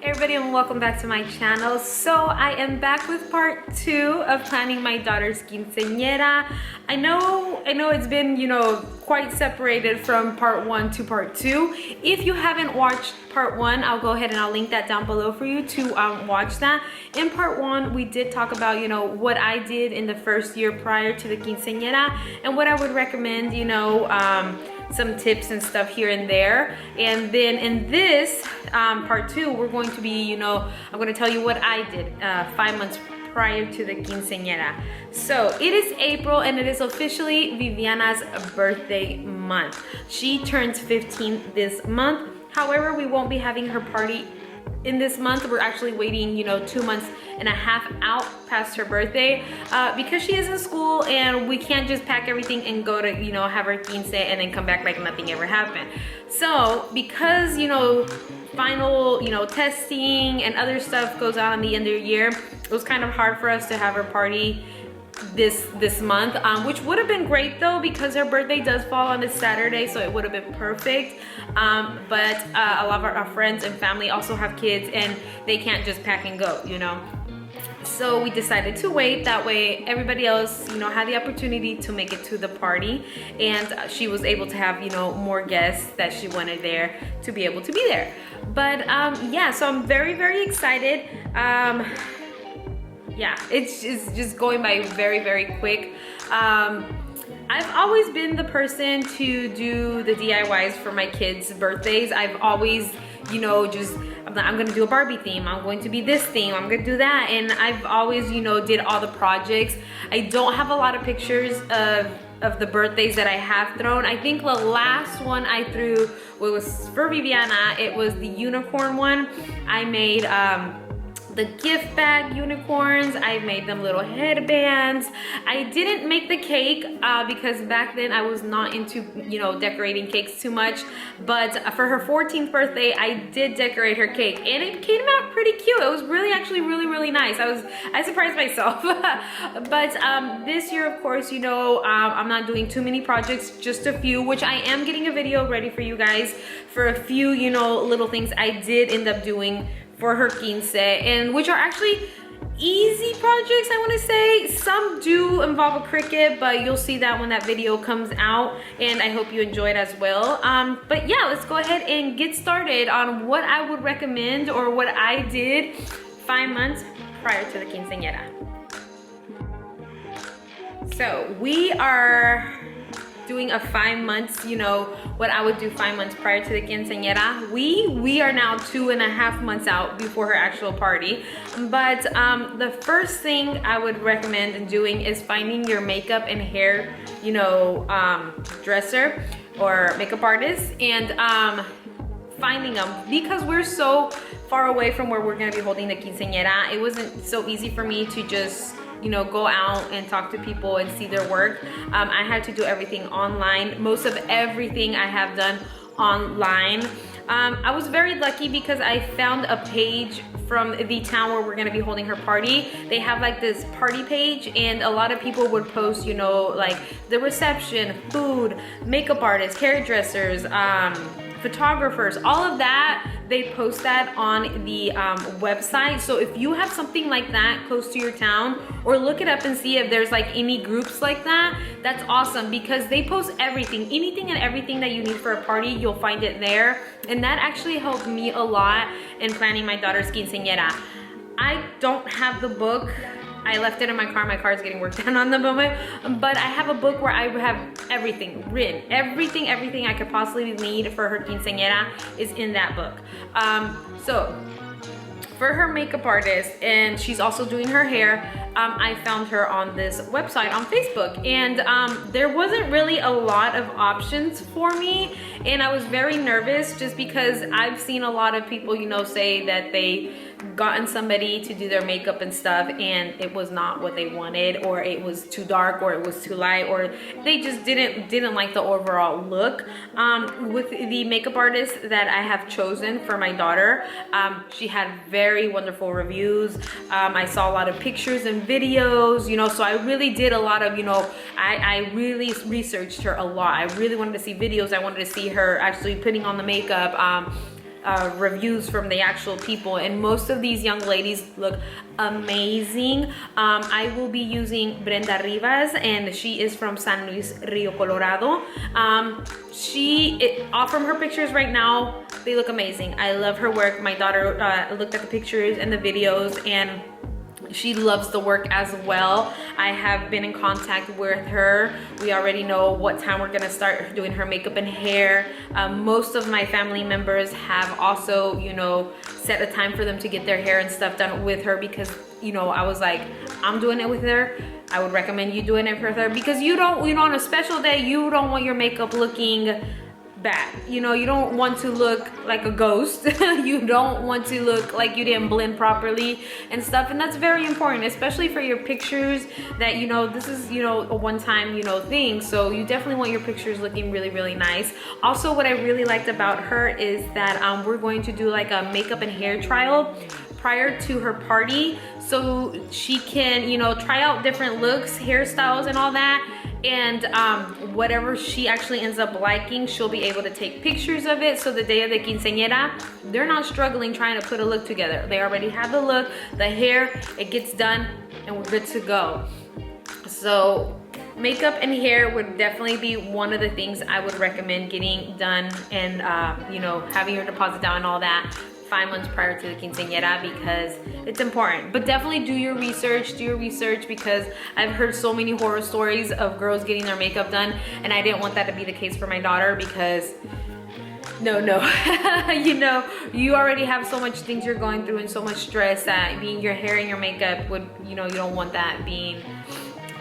Everybody, and welcome back to my channel. So I am back with part 2 of planning my daughter's quinceañera. I know it's been, quite separated from part 1 to part 2. If you haven't watched part 1, I'll go ahead and I'll link that down below for you to watch that. In part 1, we did talk about, what I did in the first year prior to the quinceañera and what I would recommend, some tips and stuff here and there. And then in this part 2, we're going to be, I'm going to tell you what I did 5 months prior to the quinceañera. So it is April and it is officially Viviana's birthday month. She turns 15 this month. However, we won't be having her party in this month. We're actually waiting, 2 months and a half out past her birthday because she is in school and we can't just pack everything and go to, have her quince and then come back like nothing ever happened. So because, final, testing and other stuff goes on the end of the year, it was kind of hard for us to have her party this month, which would have been great though because her birthday does fall on this Saturday, so it would have been perfect. But a lot of our friends and family also have kids and they can't just pack and go, So we decided to wait. That way everybody else, had the opportunity to make it to the party, and she was able to have, more guests that she wanted there to be able to be there. But yeah, so I'm very, very excited. Yeah, it's just going by very, very quick. I've always been the person to do the DIYs for my kids' birthdays. I've always, I'm gonna do a Barbie theme, I'm going to be this theme, I'm gonna do that, and I've always, did all the projects. I don't have a lot of pictures of the birthdays that I have thrown. I think the last one I threw was for Viviana. It was the unicorn one. I made the gift bag unicorns. I made them little headbands. I didn't make the cake because back then I was not into, decorating cakes too much. But for her 14th birthday, I did decorate her cake and it came out pretty cute. It was actually really nice. I surprised myself. But this year, of course, I'm not doing too many projects, just a few, which I am getting a video ready for you guys for a few, little things I did end up doing for her quince, and which are actually easy projects, I want to say. Some do involve a Cricut, but you'll see that when that video comes out, and I hope you enjoy it as well. But yeah, let's go ahead and get started on what I would recommend or what I did 5 months prior to the quinceañera. So we are doing a 5 months, what I would do 5 months prior to the quinceañera. We are now 2.5 months out before her actual party. But the first thing I would recommend doing is finding your makeup and hair, dresser or makeup artist, and finding them, because we're so far away from where we're gonna be holding the quinceañera. It wasn't so easy for me to just go out and talk to people and see their work. I had to do everything online. Most of everything I have done online. I was very lucky because I found a page from the town where we're gonna be holding her party. They have like this party page, and a lot of people would post, like the reception, food, makeup artists, hairdressers, photographers, all of that. They post that on the website. So if you have something like that close to your town, or look it up and see if there's like any groups like that, that's awesome, because they post everything, anything and everything that you need for a party, you'll find it there. And that actually helped me a lot in planning my daughter's quinceañera. I don't have the book. I left it in my car. My car is getting worked on the moment. But I have a book where I have everything written. Everything I could possibly need for her quinceañera is in that book. So for her makeup artist, and she's also doing her hair, I found her on this website on Facebook, and there wasn't really a lot of options for me, and I was very nervous just because I've seen a lot of people, say that they gotten somebody to do their makeup and stuff and it was not what they wanted, or it was too dark, or it was too light, or they just didn't like the overall look. With the makeup artist that I have chosen for my daughter, she had very wonderful reviews. I saw a lot of pictures and videos, so I really did a lot of, I really researched her a lot. I really wanted to see videos. I wanted to see her actually putting on the makeup. reviews from the actual people, and most of these young ladies look amazing. I will be using Brenda Rivas, and she is from San Luis Rio Colorado. All from her pictures right now, they look amazing. I love her work. My daughter looked at the pictures and the videos, and she loves the work as well. I have been in contact with her. We already know what time we're gonna start doing her makeup and hair. Most of my family members have also, you know, set a time for them to get their hair and stuff done with her, because, you know, I was like, I'm doing it with her. I would recommend you doing it with her, because you know, on a special day, you don't want your makeup looking bad. You know, you don't want to look like a ghost. You don't want to look like you didn't blend properly and stuff, and that's very important, especially for your pictures, that, you know, this is, you know, a one-time, you know, thing. So you definitely want your pictures looking really, really nice. Also, what I really liked about her is that we're going to do like a makeup and hair trial prior to her party, so she can, you know, try out different looks, hairstyles, and all that. And whatever she actually ends up liking, she'll be able to take pictures of it. So the day of the quinceañera, they're not struggling trying to put a look together. They already have the look, the hair, it gets done, and we're good to go. So makeup and hair would definitely be one of the things I would recommend getting done, and you know, having your deposit down and all that 5 months prior to the quinceañera, because it's important. But definitely do your research, because I've heard so many horror stories of girls getting their makeup done, and I didn't want that to be the case for my daughter, because no. You know, you already have so much things you're going through and so much stress that being your hair and your makeup would, you know, you don't want that being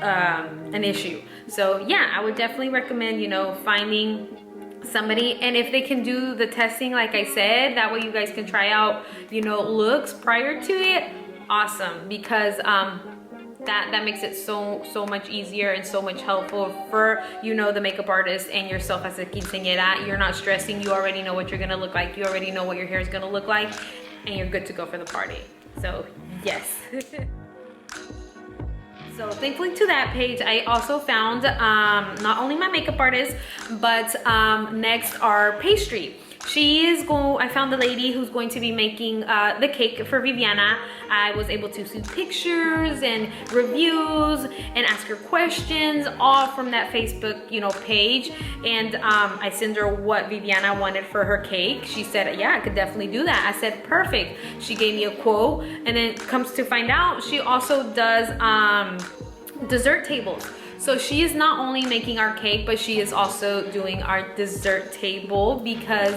an issue. So yeah, I would definitely recommend, you know, finding somebody, and if they can do the testing like I said, that way you guys can try out, you know, looks prior to it. Awesome, because that makes it so much easier and so much helpful for, you know, the makeup artist and yourself as a quinceañera. You're not stressing. You already know what you're gonna look like. You already know what your hair is gonna look like, and you're good to go for the party. So yes. So thankfully to that page, I also found not only my makeup artist, but next our pastry. I found the lady who's going to be making the cake for Viviana. I was able to see pictures and reviews and ask her questions, all from that Facebook, you know, page. And I sent her what Viviana wanted for her cake. She said, yeah, I could definitely do that. I said, perfect. She gave me a quote, and then comes to find out, she also does dessert tables. So she is not only making our cake, but she is also doing our dessert table, because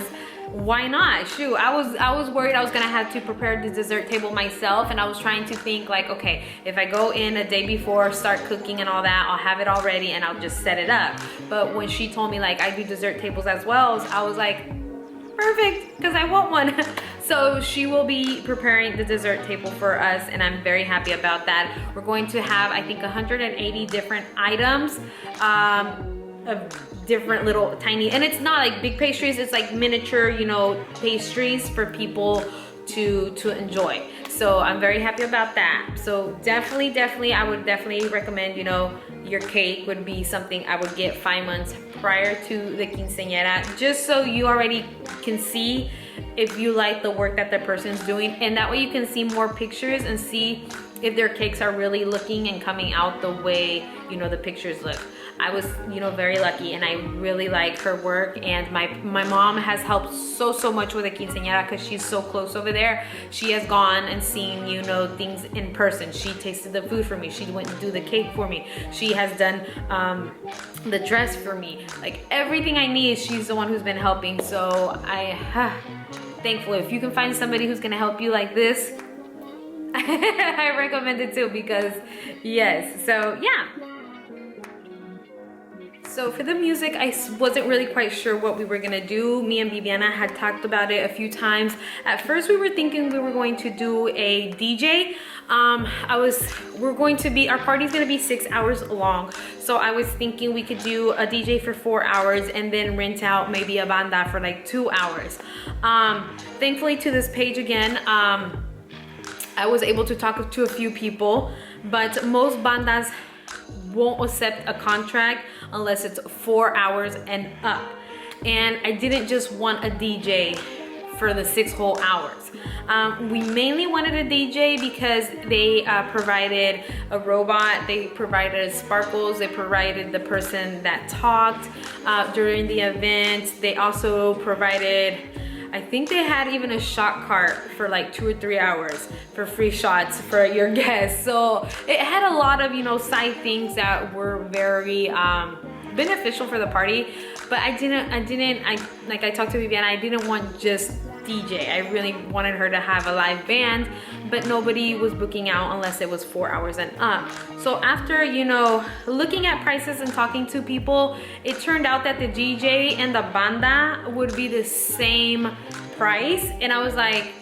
why not? Shoot, I was worried I was gonna have to prepare the dessert table myself, and I was trying to think like, okay, if I go in a day before, start cooking and all that, I'll have it all ready and I'll just set it up. But when she told me like I do dessert tables as well, I was like, perfect, because I want one. So she will be preparing the dessert table for us, and I'm very happy about that. We're going to have, I think, 180 different items of different little tiny, and it's not like big pastries, it's like miniature, you know, pastries for people to enjoy. So I'm very happy about that. So definitely, I would definitely recommend, you know, your cake would be something I would get 5 months prior to the quinceañera, just so you already can see if you like the work that the person's doing, and that way you can see more pictures and see if their cakes are really looking and coming out the way, you know, the pictures look. I was, you know, very lucky, and I really like her work, and my mom has helped so much with the quinceañera, because she's so close over there. She has gone and seen, you know, things in person. She tasted the food for me. She went and do the cake for me. She has done the dress for me. Like everything I need, she's the one who's been helping. So thankful. If you can find somebody who's gonna help you like this, I recommend it too, because yes. So yeah. So for the music, I wasn't really quite sure what we were gonna do. Me and Viviana had talked about it a few times. At first, we were thinking we were going to do a DJ. Our party's gonna be 6 hours long. So I was thinking we could do a DJ for 4 hours and then rent out maybe a banda for like 2 hours. Thankfully to this page again, I was able to talk to a few people, but most bandas won't accept a contract unless it's 4 hours and up. And I didn't just want a DJ for the 6 whole hours. We mainly wanted a DJ because they provided a robot, they provided sparkles, they provided the person that talked during the event. They also provided, I think they had even a shot cart for like 2 or 3 hours for free shots for your guests. So it had a lot of, you know, side things that were very beneficial for the party. But I like I talked to Viviana, I didn't want just DJ. I really wanted her to have a live band, but nobody was booking out unless it was 4 hours and up. So after, you know, looking at prices and talking to people, it turned out that the DJ and the banda would be the same price. And I was like,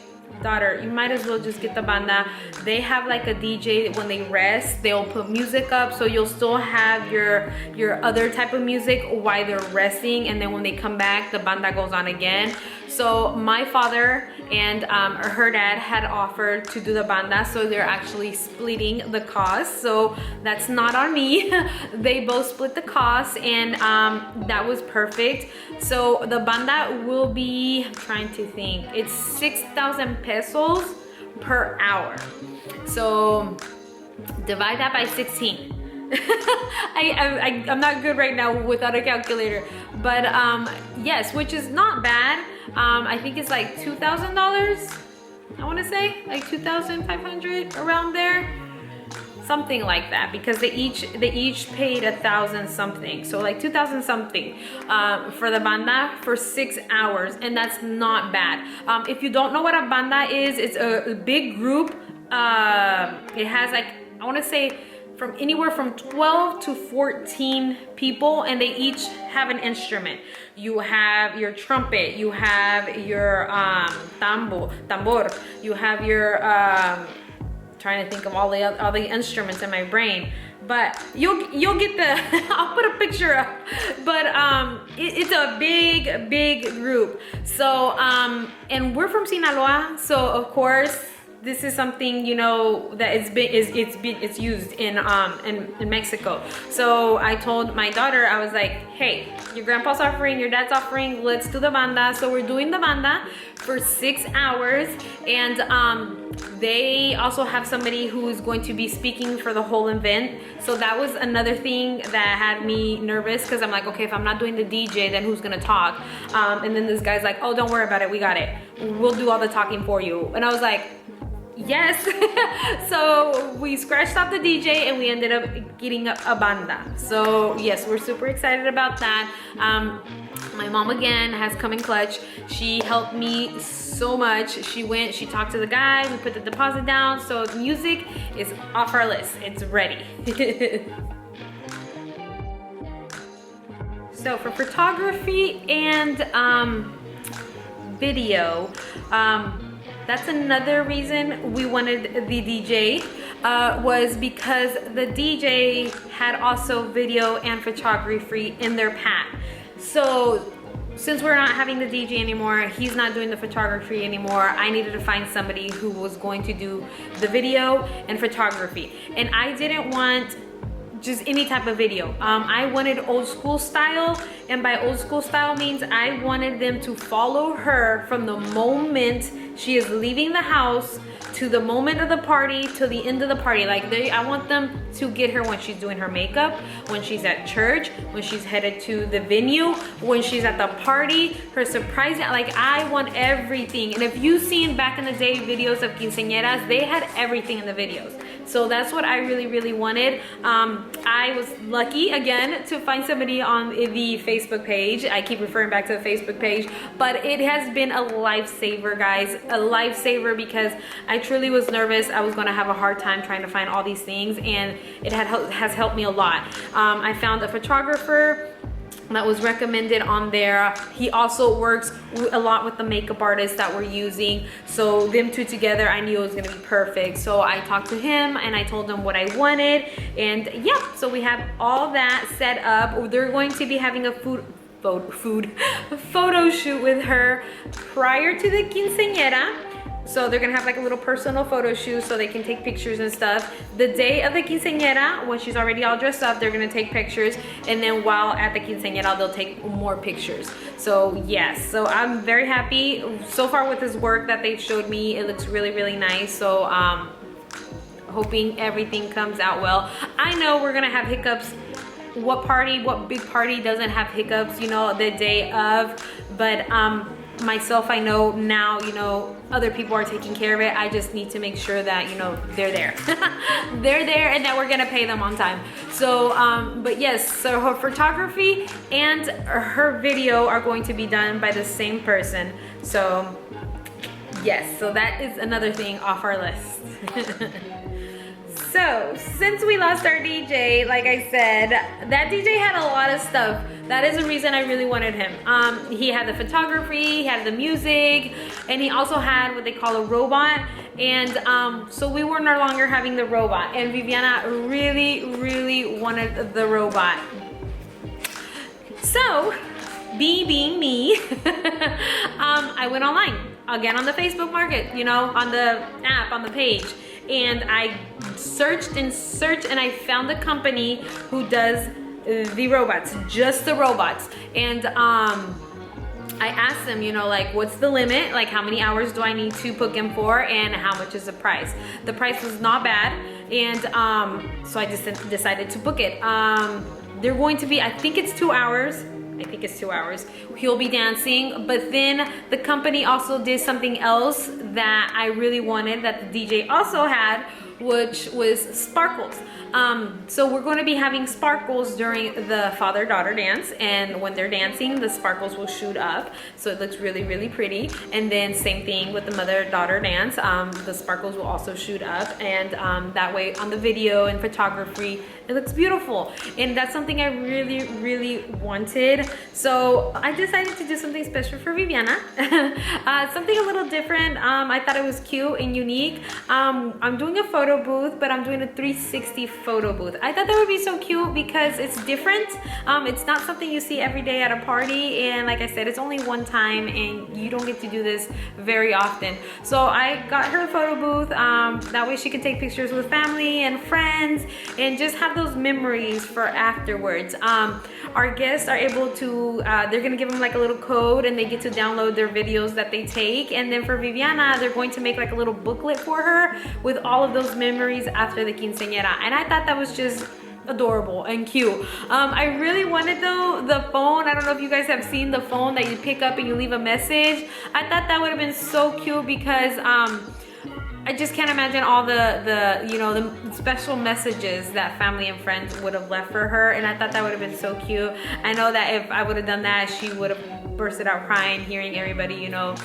daughter, you might as well just get the banda. They have like a DJ when they rest, they'll put music up, so you'll still have your other type of music while they're resting, and then when they come back, the banda goes on again. So my father and her dad had offered to do the banda, so they're actually splitting the cost. So that's not on me. They both split the cost, and that was perfect. So the banda will be, I'm trying to think, it's 6,000 pesos per hour. So divide that by 16. I'm not good right now without a calculator, but yes, which is not bad. I think it's like $2,000. I want to say like 2,500 around there, something like that, because they each paid 1,000 something, so like 2,000 something for the banda for 6 hours, and that's not bad. If you don't know what a banda is, it's a big group. It has like, I want to say, from anywhere from 12 to 14 people, and they each have an instrument. You have your trumpet, you have your tambor, you have your trying to think of all the instruments in my brain, but you'll get the I'll put a picture up, but it's a big group. So and we're from Sinaloa, so of course this is something, you know, that it's used in Mexico. So I told my daughter, I was like, hey, your grandpa's offering, your dad's offering, let's do the banda. So we're doing the banda for 6 hours, and they also have somebody who is going to be speaking for the whole event. So that was another thing that had me nervous, because I'm like, okay, if I'm not doing the DJ, then who's gonna talk? And then this guy's like, oh, don't worry about it, we got it, we'll do all the talking for you. And I was like, yes. So we scratched off the DJ and we ended up getting a banda. So yes, we're super excited about that. My mom again has come in clutch. She helped me so much. She went, she talked to the guy, we put the deposit down. So the music is off our list, it's ready. So for photography and video, that's another reason we wanted the DJ, was because the DJ had also video and photography in their pack. So since we're not having the DJ anymore, he's not doing the photography anymore, I needed to find somebody who was going to do the video and photography. And I didn't want just any type of video. I wanted old school style, and by old school style means I wanted them to follow her from the moment she is leaving the house to the moment of the party to the end of the party. Like I want them to get her when she's doing her makeup, when she's at church, when she's headed to the venue, when she's at the party, her surprise. Like I want everything. And if you've seen back in the day videos of quinceañeras, they had everything in the videos. So that's what I really wanted. I was lucky again to find somebody on the Facebook page. I keep referring back to the Facebook page, but it has been a lifesaver, guys. A lifesaver, because I truly was nervous. I was gonna have a hard time trying to find all these things, and it has helped me a lot. I found a photographer that was recommended on there. He also works a lot with the makeup artists that we're using. So them two together, I knew it was gonna be perfect. So I talked to him and I told him what I wanted. And yeah, so we have all that set up. They're going to be having a photo shoot with her prior to the quinceañera. So they're gonna have like a little personal photo shoot so they can take pictures and stuff. The day of the quinceañera, when she's already all dressed up, they're gonna take pictures. And then while at the quinceañera, they'll take more pictures. So yes, so I'm very happy so far with this work that they've showed me. It looks really, really nice. So hoping everything comes out well. I know we're gonna have hiccups. What big party doesn't have hiccups, you know, the day of? But myself, I know now, you know, other people are taking care of it. I just need to make sure that, you know, they're there. They're there and that we're gonna pay them on time. So, but yes, so her photography and her video are going to be done by the same person. So, yes, so that is another thing off our list. So, since we lost our DJ, like I said, that DJ had a lot of stuff. That is the reason I really wanted him. He had the photography, he had the music, and he also had what they call a robot. And so we were no longer having the robot. And Viviana really, really wanted the robot. So, being me, I went online, again on the Facebook Market, you know, on the app, on the page. And I searched and searched and I found the company who does the robots, just the robots. And I asked them, you know, like, what's the limit? Like, how many hours do I need to book him for? And how much is the price? The price was not bad. And so I just decided to book it. They're going to be, I think it's 2 hours. I think it's 2 hours. He'll be dancing, but then the company also did something else that I really wanted that the DJ also had, which was sparkles. So we're going to be having sparkles during the father-daughter dance, and when they're dancing, the sparkles will shoot up, so it looks really, really pretty. And then same thing with the mother-daughter dance, the sparkles will also shoot up, and that way on the video and photography, it looks beautiful. And that's something I really, really wanted. So I decided to do something special for Viviana. Something a little different. I thought it was cute and unique. I'm doing a photo booth, but I'm doing a 360 photo booth. I thought that would be so cute because it's different. It's not something you see every day at a party. And like I said, it's only one time and you don't get to do this very often. So I got her a photo booth. That way she can take pictures with family and friends and just have those memories for afterwards. Our guests are able to, they're gonna give them like a little code and they get to download their videos that they take. And then for Viviana, they're going to make like a little booklet for her with all of those memories after the quinceañera. And I thought that was just adorable and cute. I really wanted though the phone. I don't know if you guys have seen the phone that you pick up and you leave a message. I thought that would have been so cute because I just can't imagine all the you know, the special messages that family and friends would have left for her, and I thought that would have been so cute. I know that if I would have done that, she would have bursted out crying, hearing everybody, you know,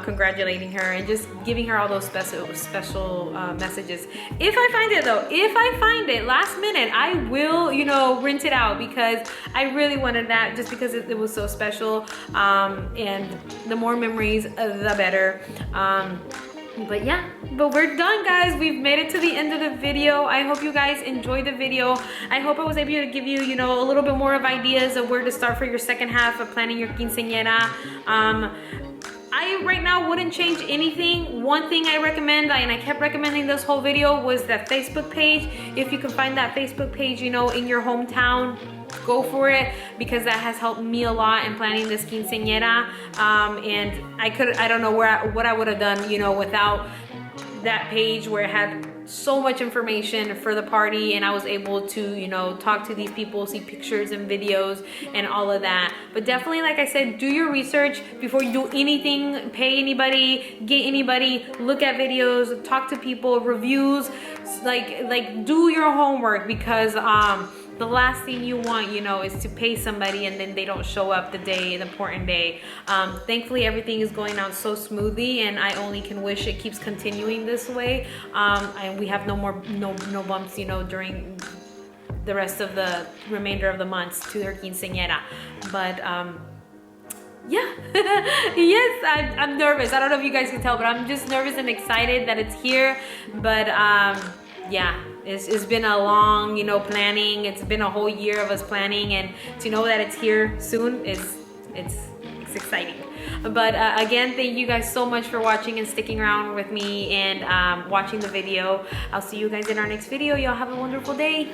congratulating her and just giving her all those special messages. If I find it though, if I find it last minute, I will, you know, rent it out because I really wanted that just because it was so special. And the more memories, the better. But yeah, but we're done, guys. We've made it to the end of the video. I hope you guys enjoyed the video. I hope I was able to give you, you know, a little bit more of ideas of where to start for your second half of planning your quinceañera. I right now wouldn't change anything. One thing I recommend, and I kept recommending this whole video, was that Facebook page. If you can find that Facebook page, you know, in your hometown, go for it, because that has helped me a lot in planning this quinceañera. And I don't know what I would have done, you know, without that page where it had so much information for the party, and I was able to, you know, talk to these people, see pictures and videos and all of that. But definitely, like I said, do your research before you do anything. Pay anybody, get anybody, look at videos, talk to people, reviews, like do your homework, because the last thing you want, you know, is to pay somebody and then they don't show up the important day. Thankfully, everything is going out so smoothly, and I only can wish it keeps continuing this way. And we have no bumps, you know, during the rest of the remainder of the months to their quinceañera. But yeah, yes, I'm nervous. I don't know if you guys can tell, but I'm just nervous and excited that it's here. But yeah, it's been a long, you know, planning. It's been a whole year of us planning, and to know that it's here soon it's exciting. it's exciting. But again, thank you guys so much for watching and sticking around with me and watching the video. I'll see you guys in our next video. Y'all have a wonderful day.